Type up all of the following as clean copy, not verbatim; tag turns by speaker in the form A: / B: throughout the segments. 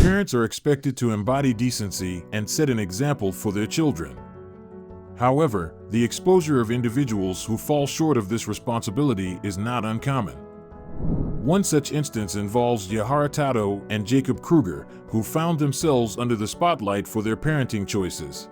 A: Parents are expected to embody decency and set an example for their children. However, the exposure of individuals who fall short of this responsibility is not uncommon. One such instance involves Yahara Tato and Jacob Kruger, who found themselves under the spotlight for their parenting choices.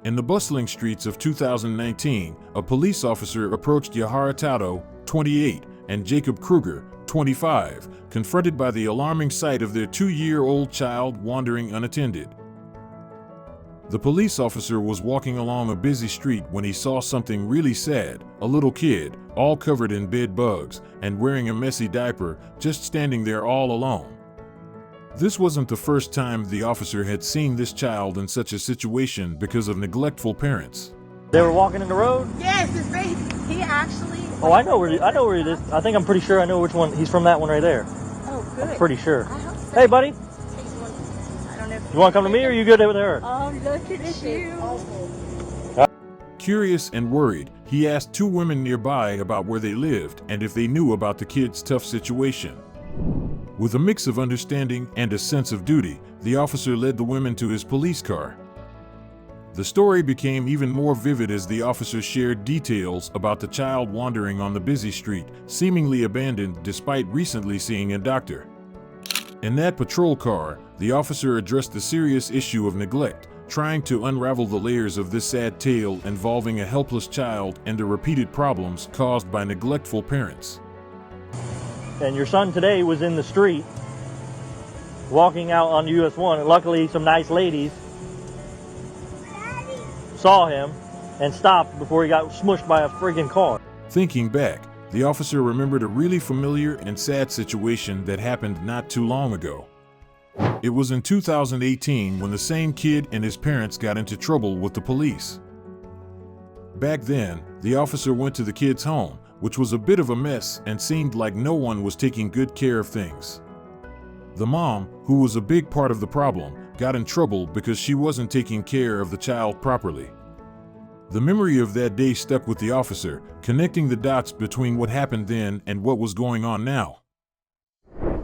A: In the bustling streets of 2019, a police officer approached Yahara Tato, 28, and Jacob Kruger, 25, confronted by the alarming sight of their 2-year-old child wandering unattended. The police officer was walking along a busy street when he saw something really sad: a little kid, all covered in bed bugs and wearing a messy diaper, just standing there all alone. This wasn't the first time the officer had seen this child in such a situation because of neglectful parents.
B: They were walking in the road?
C: Yes, his face. He actually.
B: Oh, I know where it is. I think I'm pretty sure I know which one. He's from that one right there.
C: Oh, good.
B: I'm pretty sure.
C: I hope so.
B: Hey, buddy.
C: I don't know if
B: You want to come to me, or are you good with her?
C: Oh, look at you.
A: Curious and worried, he asked 2 women nearby about where they lived and if they knew about the kid's tough situation. With a mix of understanding and a sense of duty, the officer led the women to his police car. The story became even more vivid as the officer shared details about the child wandering on the busy street, seemingly abandoned despite recently seeing a doctor. In that patrol car, the officer addressed the serious issue of neglect, trying to unravel the layers of this sad tale involving a helpless child and the repeated problems caused by neglectful parents.
B: And your son today was in the street, walking out on US 1, and luckily some nice ladies saw him and stopped before he got smushed by a friggin' car.
A: Thinking back, the officer remembered a really familiar and sad situation that happened not too long ago. It was in 2018 when the same kid and his parents got into trouble with the police. Back then, the officer went to the kid's home, which was a bit of a mess and seemed like no one was taking good care of things. The mom, who was a big part of the problem, got in trouble because she wasn't taking care of the child properly. The memory of that day stuck with the officer, connecting the dots between what happened then and what was going on now.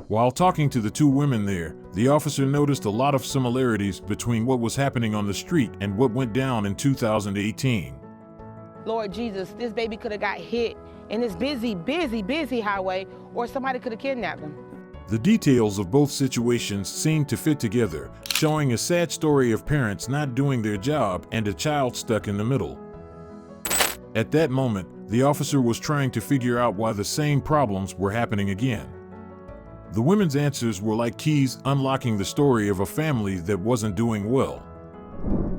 A: While talking to the 2 women there, the officer noticed a lot of similarities between what was happening on the street and what went down in 2018.
D: Lord Jesus, this baby could have got hit in this busy highway, or somebody could have kidnapped him.
A: The details of both situations seemed to fit together, showing a sad story of parents not doing their job and a child stuck in the middle. At that moment, the officer was trying to figure out why the same problems were happening again. The women's answers were like keys unlocking the story of a family that wasn't doing well.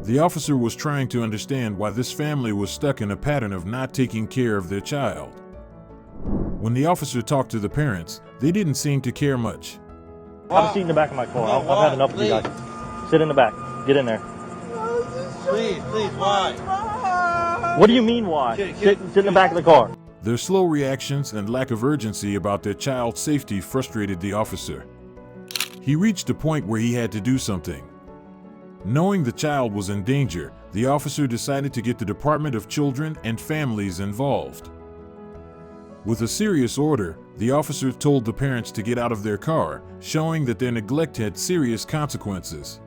A: The officer was trying to understand why this family was stuck in a pattern of not taking care of their child. When the officer talked to the parents, they didn't seem to care much.
B: Have a seat in the back of my car. I've had enough of you guys. Sit in the back. Get in there.
E: Please, why?
B: What do you mean, why? Sit in the back of the car.
A: Their slow reactions and lack of urgency about their child's safety frustrated the officer. He reached a point where he had to do something. Knowing the child was in danger, the officer decided to get the Department of Children and Families involved. With a serious order, the officer told the parents to get out of their car, showing that their neglect had serious consequences.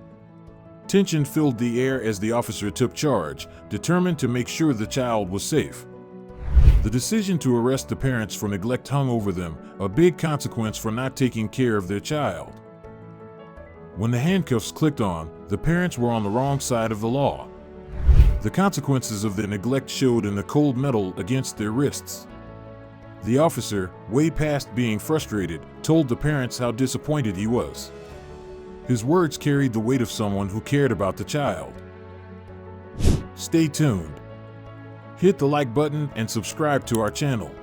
A: Tension filled the air as the officer took charge, determined to make sure the child was safe. The decision to arrest the parents for neglect hung over them, a big consequence for not taking care of their child. When the handcuffs clicked on, the parents were on the wrong side of the law. The consequences of their neglect showed in the cold metal against their wrists. The officer, way past being frustrated, told the parents how disappointed he was. His words carried the weight of someone who cared about the child. Stay tuned. Hit the like button and subscribe to our channel.